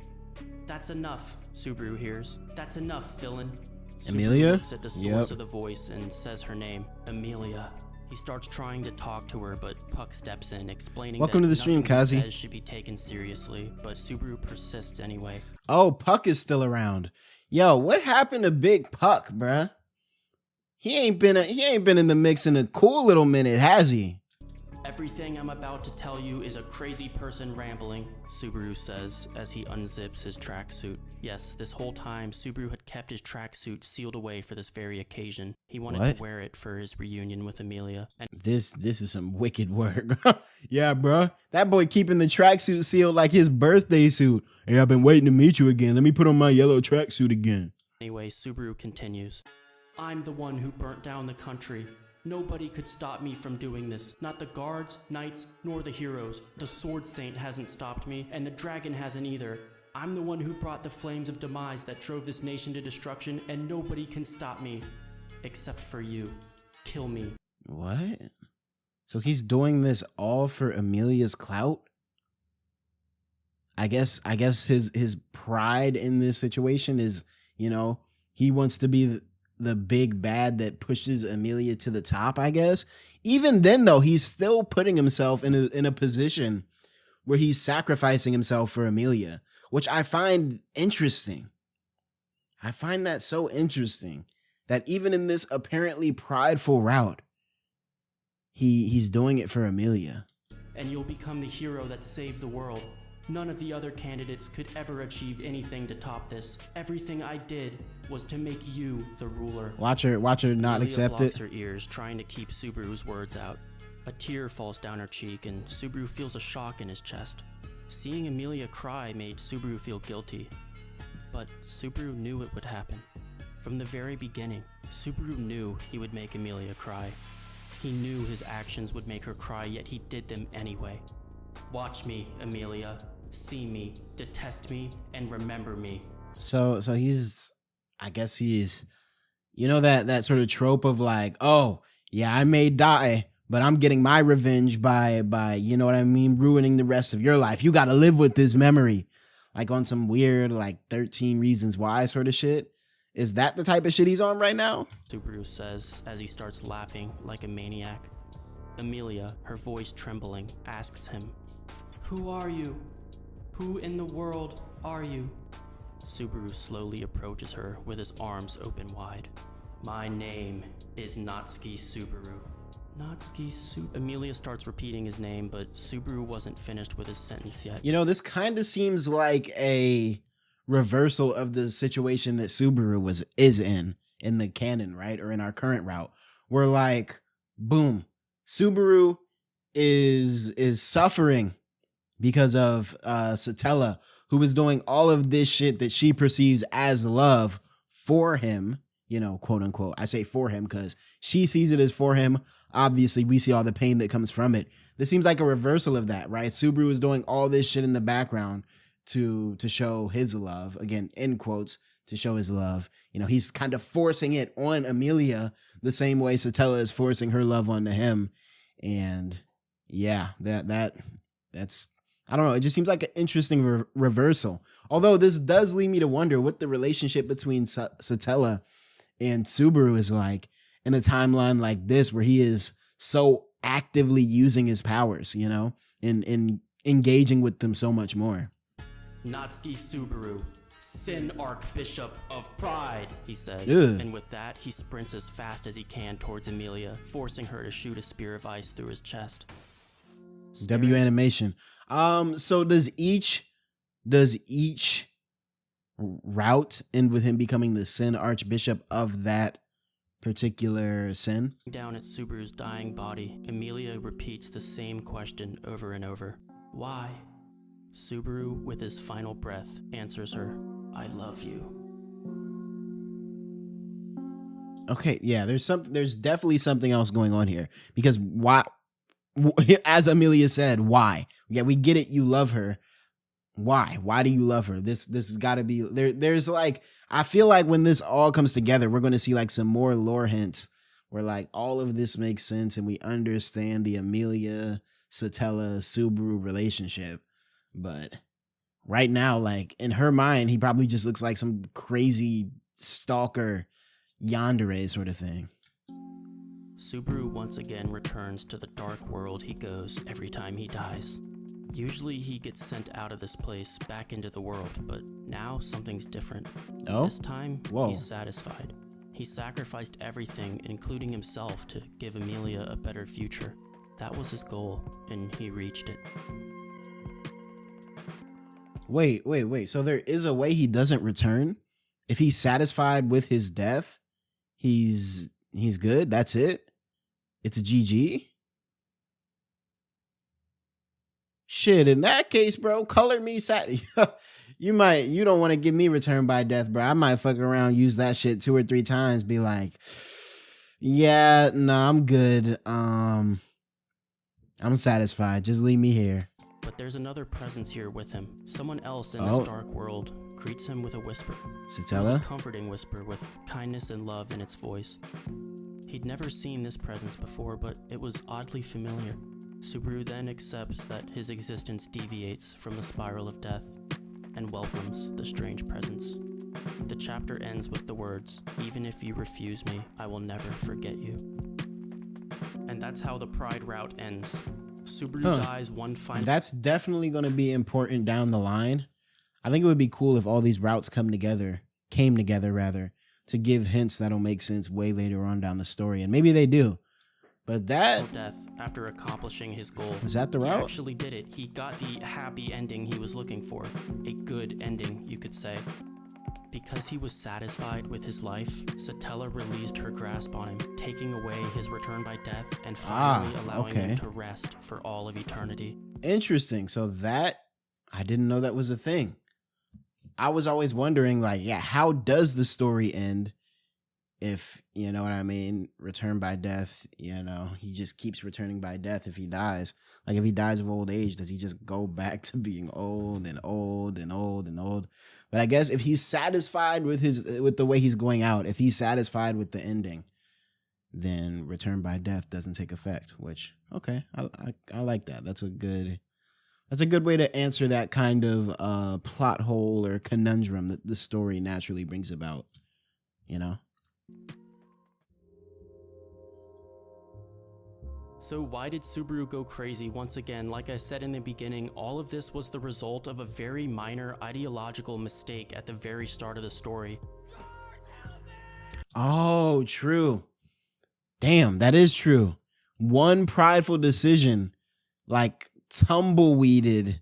"That's enough," Subaru hears. "That's enough, villain." Amelia? Subaru looks at the source of the voice and says her name, Amelia. He starts trying to talk to her, but Puck steps in, explaining Welcome that to the stream, nothing he Kazi. says should be taken seriously, but Subaru persists anyway. Oh, Puck is still around. Yo, what happened to Big Puck, bruh? He ain't been in the mix in a cool little minute, has he? "Everything I'm about to tell you is a crazy person rambling," Subaru says as he unzips his tracksuit. Yes, this whole time, Subaru had kept his tracksuit sealed away for this very occasion. He wanted to wear it for his reunion with Amelia. And This is some wicked work. Yeah, bruh. That boy keeping the tracksuit sealed like his birthday suit. Hey, I've been waiting to meet you again. Let me put on my yellow tracksuit again. anyway, Subaru continues. "I'm the one who burnt down the country. Nobody could stop me from doing this. Not the guards, knights, nor the heroes. The Sword Saint hasn't stopped me, and the dragon hasn't either. I'm the one who brought the flames of demise that drove this nation to destruction, and nobody can stop me. Except for you. Kill me." What? So he's doing this all for Amelia's clout? I guess his pride in this situation is, he wants to be the big bad that pushes Amelia to the top, I guess. Even then, though, he's still putting himself in a position where he's sacrificing himself for Amelia, which I find interesting. I find that so interesting that even in this apparently prideful route, he's doing it for Amelia. "And you'll become the hero that saved the world. None of the other candidates could ever achieve anything to top this. Everything I did was to make you the ruler." Watch her not Amelia accept blocks it. her ears, trying to keep Subaru's words out. A tear falls down her cheek, and Subaru feels a shock in his chest. Seeing Amelia cry made Subaru feel guilty. But Subaru knew it would happen. From the very beginning, Subaru knew he would make Amelia cry. He knew his actions would make her cry, yet he did them anyway. "Watch me, Amelia. See me, detest me, and remember me." So he's, I guess he's, that sort of trope of like, oh yeah, I may die, but I'm getting my revenge by ruining the rest of your life. You got to live with this memory, like on some weird like 13 Reasons Why sort of shit. Is that the type of shit he's on right now? Subaru says as he starts laughing like a maniac. Amelia, her voice trembling, asks him, "Who are you? Who in the world are you?" Subaru slowly approaches her with his arms open wide. "My name is Natsuki Subaru." Amelia starts repeating his name, but Subaru wasn't finished with his sentence yet. This kind of seems like a reversal of the situation that Subaru is in the canon, right? Or in our current route. Where like, boom, Subaru is suffering because of Satella, who is doing all of this shit that she perceives as love for him, quote unquote. I say for him because she sees it as for him. Obviously, we see all the pain that comes from it. This seems like a reversal of that, right? Subaru is doing all this shit in the background to show his love, again, end quotes, to show his love. He's kind of forcing it on Amelia the same way Satella is forcing her love onto him. And yeah, that's I don't know. It just seems like an interesting reversal. Although this does lead me to wonder what the relationship between Satella and Subaru is like in a timeline like this, where he is so actively using his powers, and engaging with them so much more. Natsuki Subaru, Sin Archbishop of Pride, he says. Ugh. And with that, he sprints as fast as he can towards Emilia, forcing her to shoot a spear of ice through his chest. W animation. So does each route end with him becoming the Sin Archbishop of that particular sin? Down at Subaru's dying body, Emilia repeats the same question over and over. Why? Subaru, with his final breath, answers her, I love you. Okay, yeah, there's definitely something else going on here. Because why, as Emilia said, why? Yeah, we get it, you love her. Why? Why do you love her? This has got to be there's like, I feel like when this all comes together, we're going to see like some more lore hints where like all of this makes sense and we understand the Emilia, Satella, Subaru relationship. But right now, like in her mind, he probably just looks like some crazy stalker yandere sort of thing. Subaru once again returns to the dark world he goes every time he dies. Usually he gets sent out of this place back into the world, but now something's different. Oh? This time, he's satisfied. He sacrificed everything, including himself, to give Emilia a better future. That was his goal, and he reached it. Wait. So there is a way he doesn't return? If he's satisfied with his death, he's good? That's it? It's a GG? Shit, in that case, bro, color me sad. You don't want to give me return by death, bro. I might fuck around, use that shit 2 or 3 times, be like, yeah, no, I'm good. I'm satisfied. Just leave me here. But there's another presence here with him. Someone else in this dark world greets him with a whisper. Satella? It was a comforting whisper with kindness and love in its voice. He'd never seen this presence before, but it was oddly familiar. Subaru then accepts that his existence deviates from the spiral of death and welcomes the strange presence. The chapter ends with the words, "Even if you refuse me, I will never forget you." And that's how the Pride route ends. Subaru dies one final... That's definitely going to be important down the line. I think it would be cool if all these routes came together, to give hints that'll make sense way later on down the story. And maybe they do. But that... death after accomplishing his goal. Was that the route? He actually did it. He got the happy ending he was looking for. A good ending, you could say. Because he was satisfied with his life, Satella released her grasp on him, taking away his return by death and finally allowing him to rest for all of eternity. Interesting. So that... I didn't know that was a thing. I was always wondering, like, yeah, how does the story end? If, you know what I mean, return by death, you know, he just keeps returning by death if he dies. Like if he dies of old age, does he just go back to being old and old and old and old? But I guess if he's satisfied with the way he's going out, if he's satisfied with the ending, then return by death doesn't take effect, which, okay, I like that. That's a good way to answer that kind of plot hole or conundrum that the story naturally brings about, you know? So why did Subaru go crazy once again? Like I said in the beginning, all of this was the result of a very minor ideological mistake at the very start of the story. Oh, true. Damn, that is true. One prideful decision, like tumbleweeded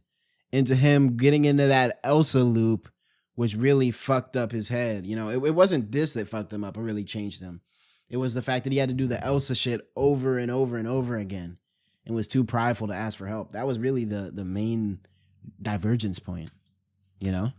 into him getting into that Elsa loop, which really fucked up his head. You know, it wasn't this that fucked him up or really changed him. It was the fact that he had to do the Elsa shit over and over and over again and was too prideful to ask for help. That was really the main divergence point, you know?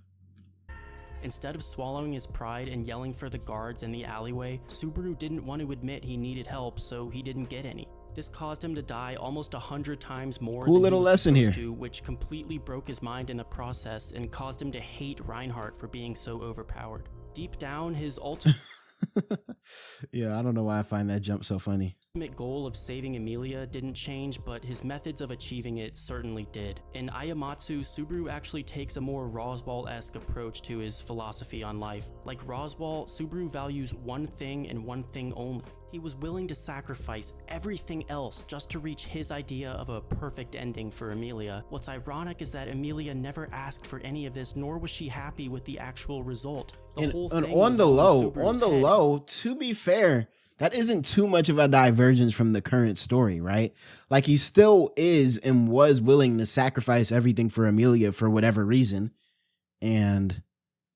Instead of swallowing his pride and yelling for the guards in the alleyway, Subaru didn't want to admit he needed help, so he didn't get any. This caused him to die almost 100 times more cool than little he was lesson supposed here. to, which completely broke his mind in the process and caused him to hate Reinhardt for being so overpowered. Deep down, his ultimate... Yeah, I don't know why I find that jump so funny. ultimate goal of saving Emilia didn't change, but his methods of achieving it certainly did. In Ayamatsu, Subaru actually takes a more Roswell-esque approach to his philosophy on life. Like Roswell, Subaru values one thing and one thing only. He was willing to sacrifice everything else just to reach his idea of a perfect ending for Emilia. What's ironic is that Emilia never asked for any of this, nor was she happy with the actual result. The whole thing on the was low, to be fair, that isn't too much of a divergence from the current story, right? Like, he still is and was willing to sacrifice everything for Emilia for whatever reason. And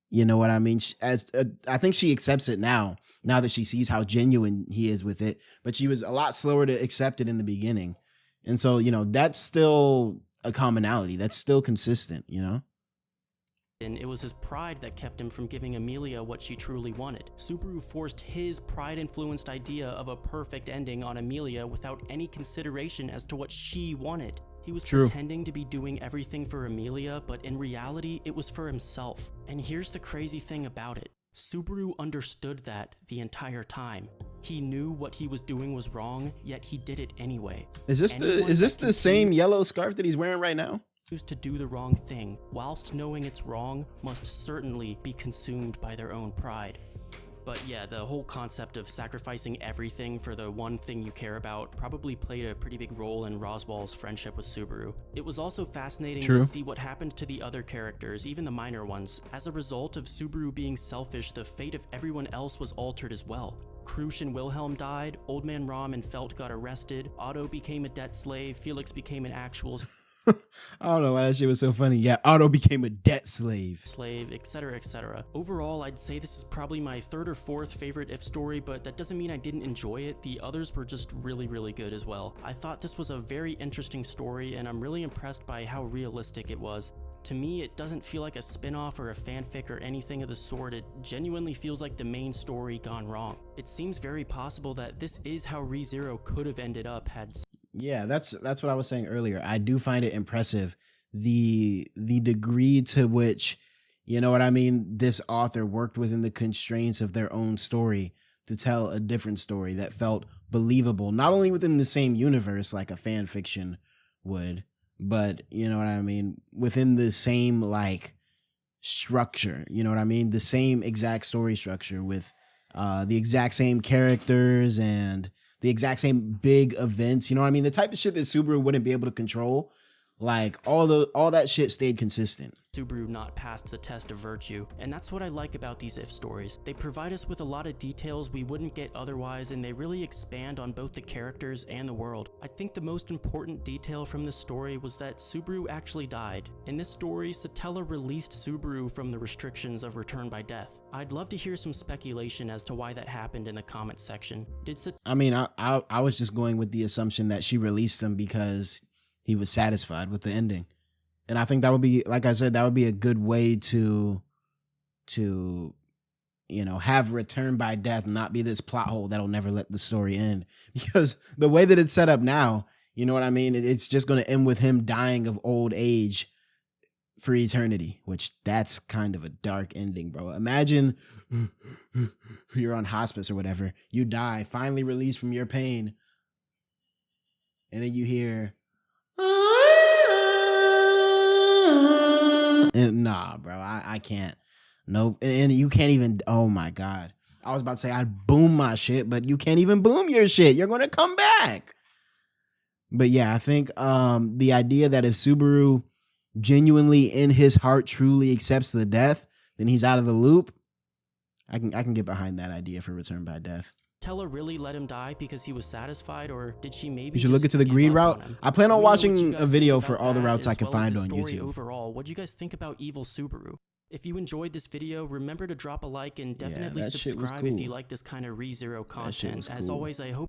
you know what I mean? I think she accepts it now that she sees how genuine he is with it. But she was a lot slower to accept it in the beginning. And so, you know, that's still a commonality. That's still consistent, you know? And it was his pride that kept him from giving Emilia what she truly wanted. Subaru forced his pride-influenced idea of a perfect ending on Emilia without any consideration as to what she wanted. He was pretending to be doing everything for Emilia, but in reality, it was for himself. And here's the crazy thing about it. Subaru understood that the entire time. He knew what he was doing was wrong, yet he did it anyway. Is this the same yellow scarf that he's wearing right now? To do the wrong thing, whilst knowing it's wrong, must certainly be consumed by their own pride. But yeah, the whole concept of sacrificing everything for the one thing you care about probably played a pretty big role in Roswell's friendship with Subaru. It was also fascinating to see what happened to the other characters, even the minor ones. As a result of Subaru being selfish, the fate of everyone else was altered as well. Krusch and Wilhelm died, Old Man Rom and Felt got arrested, Otto became a debt slave, Felix became an actual I don't know why that shit was so funny. Yeah, Otto became a debt slave, etc, etc. Overall, I'd say this is probably my third or fourth favorite If story, but that doesn't mean I didn't enjoy it. The others were just really, really good as well. I thought this was a very interesting story, and I'm really impressed by how realistic it was. To me, it doesn't feel like a spin-off or a fanfic or anything of the sort. It genuinely feels like the main story gone wrong. It seems very possible that this is how ReZero could have ended up had... Yeah, that's what I was saying earlier. I do find it impressive the degree to which, you know what I mean, this author worked within the constraints of their own story to tell a different story that felt believable, not only within the same universe like a fan fiction would, but you know what I mean, within the same like structure, you know what I mean, the same exact story structure with the exact same characters and the exact same big events, you know what I mean? The type of shit that Subaru wouldn't be able to control, like all that shit stayed consistent. Subaru not passed the test of virtue, and that's what I like about these If stories. They provide us with a lot of details we wouldn't get otherwise, and they really expand on both the characters and the world. I think the most important detail from this story was that Subaru actually died. In this story, Satella released Subaru from the restrictions of return by death. I'd love to hear some speculation as to why that happened in the comment section. I was just going with the assumption that she released him because he was satisfied with the ending. And I think that would be, like I said, that would be a good way to, you know, have return by death not be this plot hole that'll never let the story end. Because the way that it's set up now, you know what I mean? It's just going to end with him dying of old age for eternity, which that's kind of a dark ending, bro. Imagine you're on hospice or whatever. You die, finally released from your pain. And then you hear... And nah, bro, I can't. Nope. And you can't even, oh my God. I was about to say I'd boom my shit, but you can't even boom your shit. You're going to come back. But yeah, I think the idea that if Subaru genuinely in his heart truly accepts the death, then he's out of the loop. I can get behind that idea for return by death. Tella really let him die because he was satisfied, or did she maybe you should look into the greed route? I plan on watching a video for all the routes I can find on YouTube. Overall, what do you guys think about Evil Subaru? If you enjoyed this video, remember to drop a like and definitely subscribe if you like this kind of ReZero content. As always, I hope